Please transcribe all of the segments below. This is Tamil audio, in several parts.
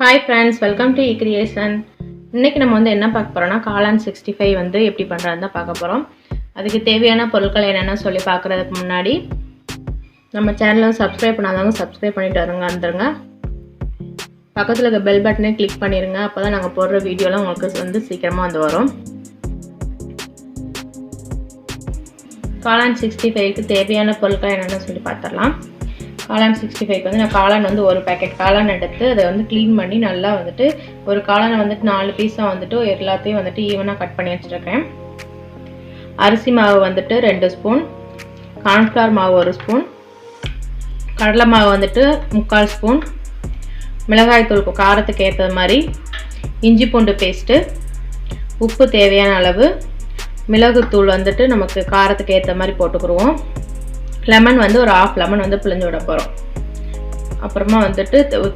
Hi friends, welcome to eCreation. இன்னைக்கு நம்ம என்ன பார்க்க போறோம்னா காளான் 65 எப்படி பண்றதுன்னு பார்க்க போறோம். அதுக்கு தேவையான பொருட்கள் என்னென்ன சொல்லி பார்க்கிறதுக்கு முன்னாடி நம்ம சேனலை சப்ஸ்கிரைப் பண்ணாதவங்க சப்ஸ்கிரைப் பண்ணிட்டு வந்துருங்க. பக்கத்துல இருக்க பெல் பட்டனை கிளிக் பண்ணிருங்க. அப்பதான் நாங்க போடுற வீடியோலாம் உங்களுக்கு சீக்கிரமா வரும். காளான் 65க்கு தேவையான பொருட்கள் என்னென்ன சொல்லி பார்த்தறலாம். காளான் 65க்கு நான் காளான் ஒரு பாக்கெட் காளான் எடுத்து அதை க்ளீன் பண்ணி நல்லா ஒரு காளானை 4 பீஸா எல்லாத்தையும் ஈவனா கட் பண்ணி வச்சிருக்கேன். அரிசி மாவு 2 ஸ்பூன், கார்ன்ஃப்ளவர் மாவு 1 ஸ்பூன், கடலை மாவு 3/4 ஸ்பூன், மிளகாய் தூள் காரத்துக்கு ஏற்ற மாதிரி, இஞ்சி பூண்டு பேஸ்ட், உப்பு தேவையான அளவு, மிளகு தூள் நமக்கு காரத்துக்கு ஏற்ற மாதிரி போட்டுக்குருவோம். லெமன் ஒரு ½ லெமன் பிழிஞ்சு விட போகிறோம். அப்புறமா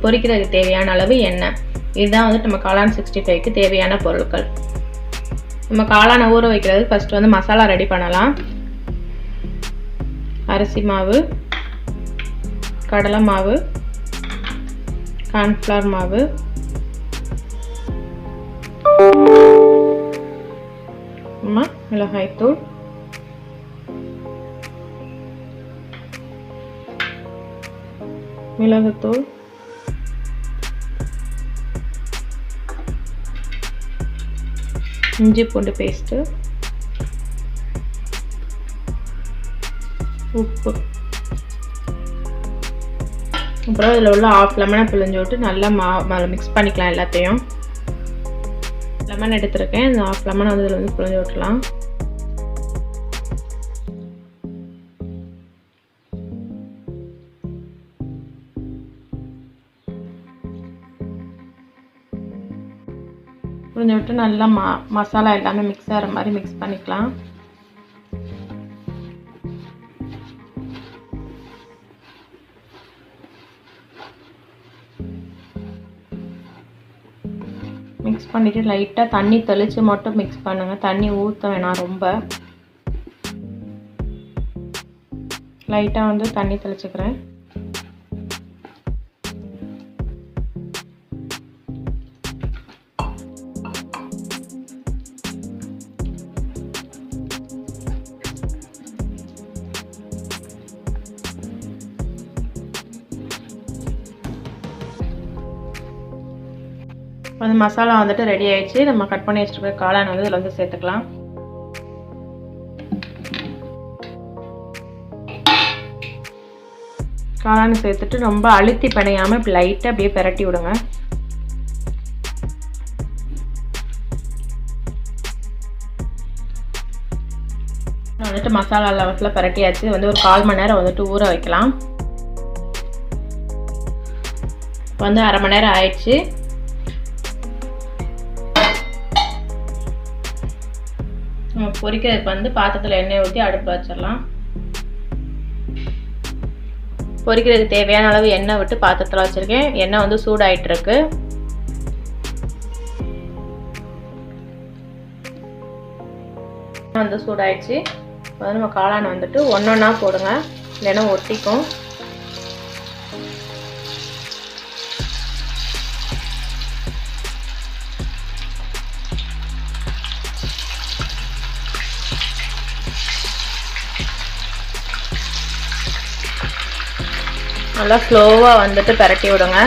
பொரிக்கிறதுக்கு தேவையான அளவு எண்ணெய். இதுதான் நம்ம காளான் 65க்கு தேவையான பொருட்கள். நம்ம காளானை ஊற வைக்கிறதுக்கு ஃபர்ஸ்ட் மசாலா ரெடி பண்ணலாம். அரிசி மாவு, கடலை மாவு, கார்ன்ஃப்ளவர் மாவு, மிளகாய் தூள், மிளகுத்தூள், இஞ்சி பூண்டு பேஸ்ட், உப்பு, அப்புறம் இதில் உள்ள ½ லெமனை பிழிஞ்சு விட்டு நல்லா மிக்ஸ் பண்ணிக்கலாம். எல்லாத்தையும் லெமன் எடுத்துருக்கேன். இந்த ½ லெமனை இதில் பிழிஞ்சு விட்டுலாம். புரிஞ்சு விட்டு நல்லா மசாலா எல்லாமே மிக்ஸ் ஆகிற மாதிரி மிக்ஸ் பண்ணிக்கலாம். மிக்ஸ் பண்ணிட்டு லைட்டாக தண்ணி தெளித்து மட்டும் மிக்ஸ் பண்ணுங்க. தண்ணி ஊற்ற வேணாம். ரொம்ப லைட்டாக தண்ணி தெளிச்சுக்கிறேன். அந்த மசாலா ரெடி ஆயிடுச்சு. நம்ம கட் பண்ணி வச்சிருக்க காளான் இதில் சேர்த்துக்கலாம். காளான் சேர்த்துட்டு ரொம்ப அழுத்தி பிணையாம இப்படி லைட்டாக அப்படியே பிரட்டி விடுங்க. மசாலா லெவலில் பிரட்டியாச்சு. ஒரு 1/4 மணி நேரம் ஊற வைக்கலாம். இப்போ 1/2 மணி நேரம் ஆயிடுச்சு. பொரிக்கிறதுக்கு பாத்திரத்தில் எண்ணெய் ஊற்றி அடுப்பு வச்சிடலாம். பொரிக்கிறதுக்கு தேவையான அளவு எண்ணெய் விட்டு பாத்திரத்தில் வச்சிருக்கேன். எண்ணெய் சூடாயிட்டு இருக்கு. சூடாயிடுச்சு. நம்ம காளான் ஒன்னொன்னா போடுங்க, இல்லைன்னா ஒட்டிக்கும். நல்லா ஸ்லோவாக பரட்டி விடுங்க.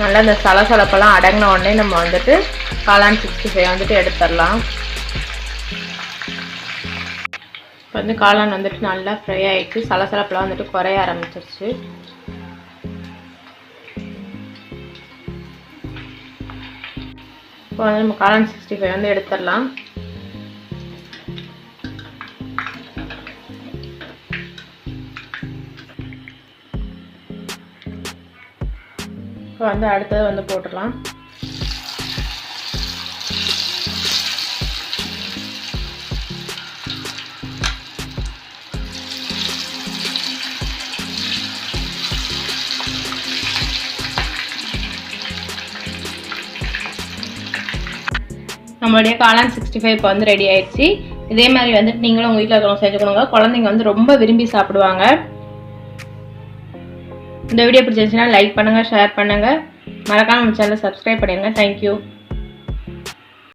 நல்லா இந்த சலசலப்பெல்லாம் அடங்கின உடனே நம்ம காளான் 65 எடுத்துடலாம். இப்போ காளான் நல்லா ஃப்ரை ஆகிடுச்சு. சலசலப்பெல்லாம் குறைய ஆரம்பிச்சிருச்சு. இப்போ நம்ம காளான் 65 எடுத்துடலாம். இப்போ அடுத்தது போட்டுடலாம். நம்மளுடைய காளான் 65 இப்போ ரெடி ஆயிடுச்சு. இதே மாதிரி நீங்களும் உங்கள் வீட்டில் இருக்கிறவங்க செஞ்சு கொடுங்க. குழந்தைங்க ரொம்ப விரும்பி சாப்பிடுவாங்க. இந்த வீடியோ பிடிச்சிருந்துச்சுன்னா லைக் பண்ணுங்கள், ஷேர் பண்ணுங்கள், மறக்காமல் நம்ம சேனலை சப்ஸ்கிரைப் பண்ணிடுங்க. தேங்க்யூ.